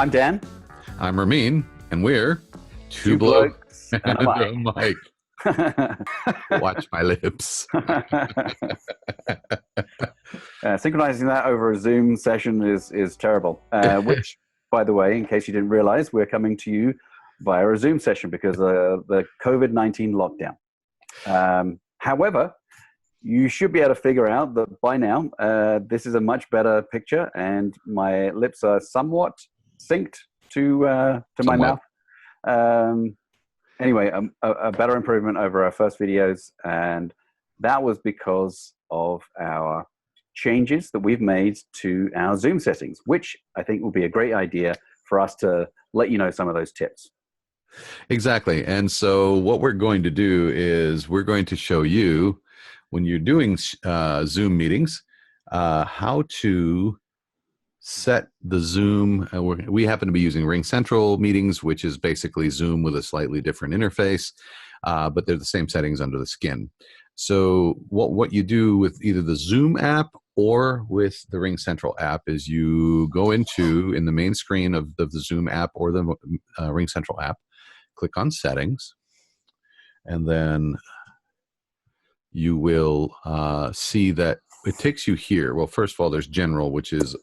I'm Dan. I'm Ramin, and we're Two blokes and a and a mic. Watch my lips. Synchronizing that over a Zoom session is terrible. Which, by the way, in case you didn't realize, we're coming to you via a Zoom session because of the COVID-19 lockdown. However, you should be able to figure out that by now, this is a much better picture, and my lips are somewhat synced to my mouth. Anyway, a better improvement over our first videos, and that was because of our changes that we've made to our Zoom settings, which I think will be a great idea for us to let you know some of those tips. Exactly. And so what we're going to do is we're going to show you, when you're doing Zoom meetings, how to set the Zoom. We happen to be using Ring Central meetings, which is basically Zoom with a slightly different interface, but they're the same settings under the skin. So what you do with either the Zoom app or with the Ring Central app is you go in the main screen of the Zoom app or the Ring Central app, click on Settings, and then you will see that it takes you here. Well, first of all, there's General, which is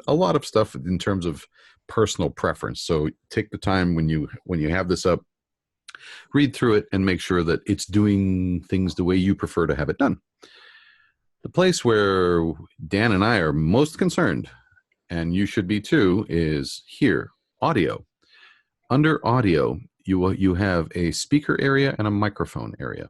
a lot of stuff in terms of personal preference. So take the time when you have this up, read through it and make sure that it's doing things the way you prefer to have it done. The place where Dan and I are most concerned, and you should be too, is here, Audio. Under Audio, you have a speaker area and a microphone area.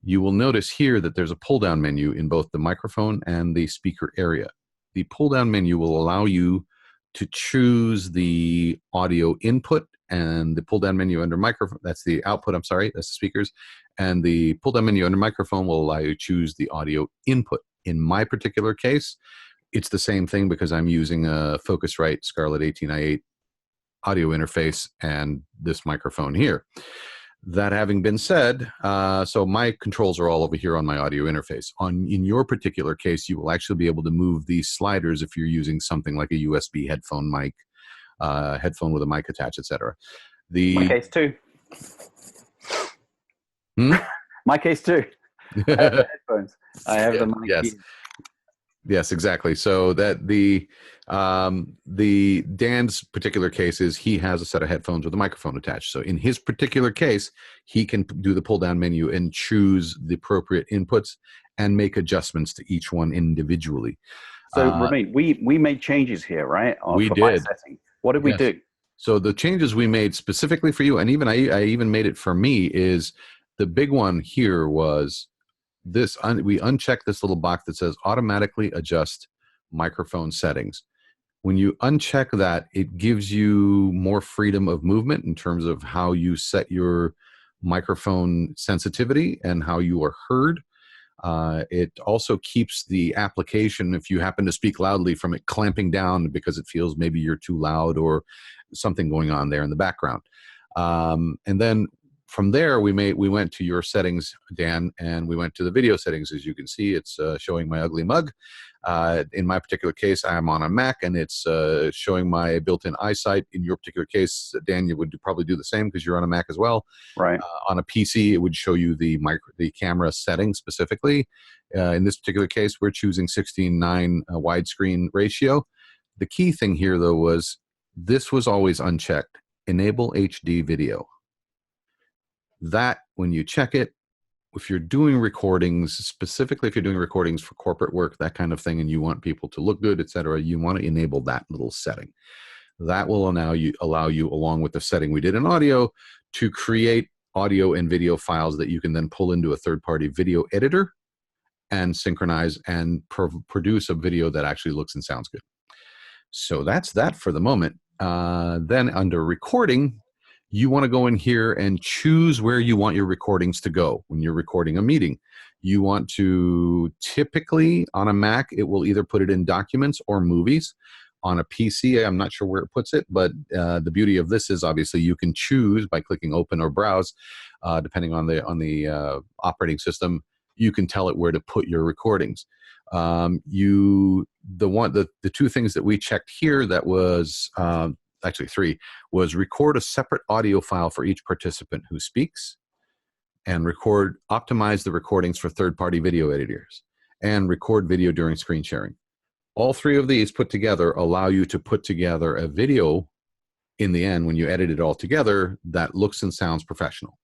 You will notice here that there's a pull-down menu in both the microphone and the speaker area. The pull-down menu will allow you to choose the audio input, and the pull-down menu under microphone, that's the output, I'm sorry, that's the speakers, and the pull-down menu under microphone will allow you to choose the audio input. In my particular case, it's the same thing because I'm using a Focusrite Scarlett 18i8 audio interface and this microphone here. That having been said, so my controls are all over here on my audio interface. In your particular case, you will actually be able to move these sliders if you're using something like a USB headphone mic, headphone with a mic attached, etc. My case too. My case too. I have the headphones. I have the mic. Yes. Yes, exactly. So that the Dan's particular case is he has a set of headphones with a microphone attached. So in his particular case, he can do the pull down menu and choose the appropriate inputs and make adjustments to each one individually. So Ramin, we made changes here, right? We did. What did we do? So the changes we made specifically for you, and even I even made it for me, is the big one here was this. We unchecked this little box that says automatically adjust microphone settings. When you uncheck that, it gives you more freedom of movement in terms of how you set your microphone sensitivity and how you are heard. It also keeps the application, if you happen to speak loudly, from it clamping down because it feels maybe you're too loud or something going on there in the background. And then from there, we went to your settings, Dan, and we went to the video settings. As you can see, it's showing my ugly mug. In my particular case, I'm on a Mac, and it's showing my built-in eyesight. In your particular case, Dan, you would probably do the same because you're on a Mac as well. Right. On a PC, it would show you the camera settings specifically. In this particular case, we're choosing 16:9 widescreen ratio. The key thing here, though, was this was always unchecked. Enable HD video. That, when you check it, if you're doing recordings, specifically if you're doing recordings for corporate work, that kind of thing, and you want people to look good, etc., you want to enable that little setting. That will allow you, along with the setting we did in audio, to create audio and video files that you can then pull into a third-party video editor and synchronize and produce a video that actually looks and sounds good. So that's that for the moment. Then under recording, you want to go in here and choose where you want your recordings to go when you're recording a meeting. You want to, typically on a Mac, it will either put it in documents or movies. On a PC, I'm not sure where it puts it, but the beauty of this is obviously you can choose by clicking open or browse, depending on the operating system, you can tell it where to put your recordings. The two things that we checked here, that was actually three, was record a separate audio file for each participant who speaks, and optimize the recordings for third-party video editors, and record video during screen sharing. All three of these put together allow you to put together a video in the end when you edit it all together that looks and sounds professional.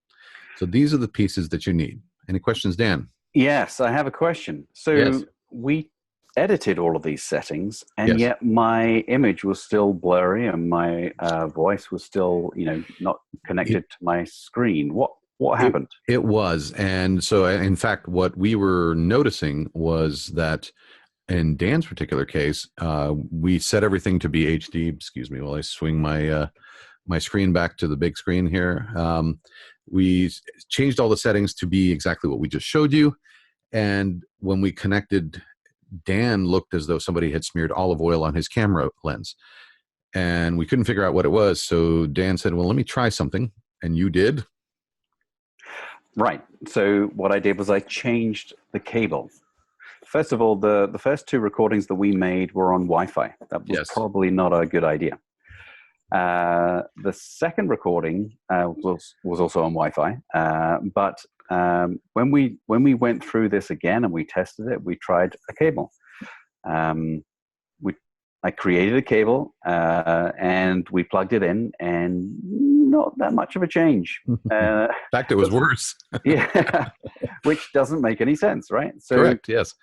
So these are the pieces that you need. Any questions, Dan? Yes, I have a question. So Yes. we edited all of these settings, and Yes. yet my image was still blurry, and my voice was still, not connected to my screen. What happened? It was. And so, in fact, what we were noticing was that in Dan's particular case, we set everything to be HD. Excuse me while I swing my screen back to the big screen here. We changed all the settings to be exactly what we just showed you. And when we connected, Dan looked as though somebody had smeared olive oil on his camera lens. And we couldn't figure out what it was. So Dan said, well, let me try something. And you did? Right. So what I did was I changed the cable. First of all, the first two recordings that we made were on Wi-Fi. That was probably not a good idea. The second recording was also on Wi-Fi, but when we went through this again and we tested it, we tried a cable. I created a cable and we plugged it in, and not that much of a change. In fact, it was worse. Yeah, which doesn't make any sense, right? So, correct, yes.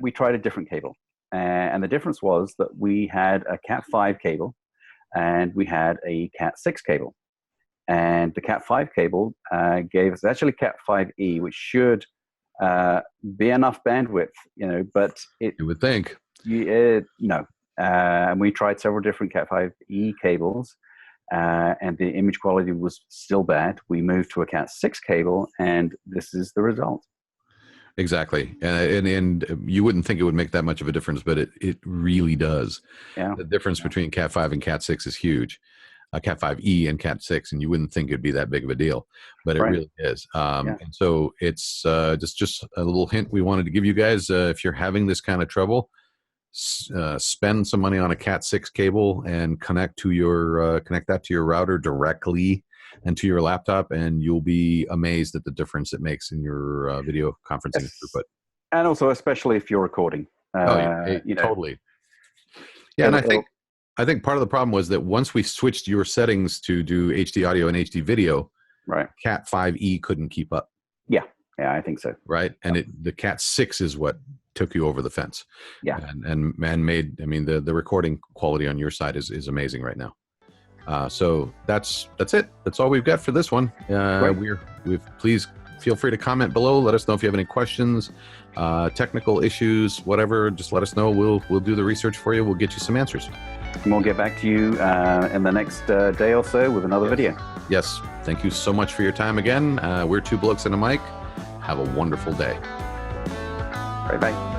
We tried a different cable, and the difference was that we had a Cat5 cable and we had a Cat6 cable. And the Cat5 cable gave us actually Cat5e, which should be enough bandwidth, but you would think. No. And we tried several different Cat5e cables, and the image quality was still bad. We moved to a Cat6 cable, and this is the result. Exactly. And you wouldn't think it would make that much of a difference, but it really does. Yeah. The difference between Cat5 and Cat6 is huge. Cat5e and Cat6, and you wouldn't think it'd be that big of a deal, but it really is. And so it's just a little hint we wanted to give you guys. If you're having this kind of trouble, spend some money on a Cat6 cable and connect that to your router directly and to your laptop, and you'll be amazed at the difference it makes in your video conferencing throughput. And also, especially if you're recording. Totally. Yeah, and I think part of the problem was that once we switched your settings to do HD audio and HD video, right, Cat5e couldn't keep up. Yeah, I think so. Right, and the Cat6 is what took you over the fence. Yeah, and made. I mean, the recording quality on your side is amazing right now. So that's it. That's all we've got for this one. Please feel free to comment below. Let us know if you have any questions, technical issues, whatever. Just let us know. We'll do the research for you. We'll get you some answers. And we'll get back to you in the next day or so with another video. Yes. Thank you so much for your time again. We're Two Blokes and a Mic. Have a wonderful day. Bye-bye.